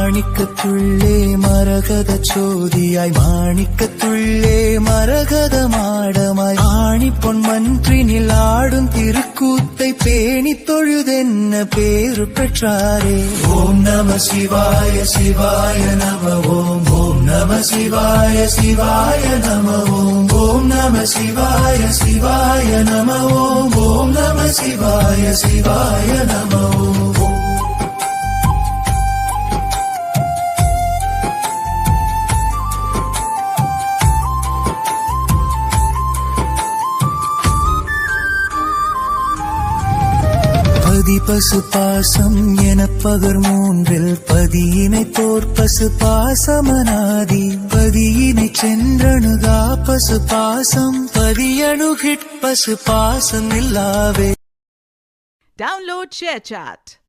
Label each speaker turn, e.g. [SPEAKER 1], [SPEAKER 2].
[SPEAKER 1] மாணிக்கத்துள்ளே மரகத சோதியாய் மாணிக்கத்துள்ளே மரகத மாடமாய் ஆணி பொன்மன்றினில் ஆடும் திருக்கூத்தை பேணி தொழுதென்ன பேரு பெற்றாரே. ஓம் நம சிவாய சிவாய நம ஓம். ஓம் நம சிவாய சிவாய நம ஓம். ஓம் நம சிவாய சிவாய நம ஓம். ஓம் நம சிவாய சிவாய நம ஓம். பசு பாசம் என பகர் மூன்றில் பதியினை தோற் பசு பாசமனாதி பதியினை சென்றணுகா பசு பாசம் பதியணுகிட் பசு பாசம் இல்லாவே.
[SPEAKER 2] Download ShareChat.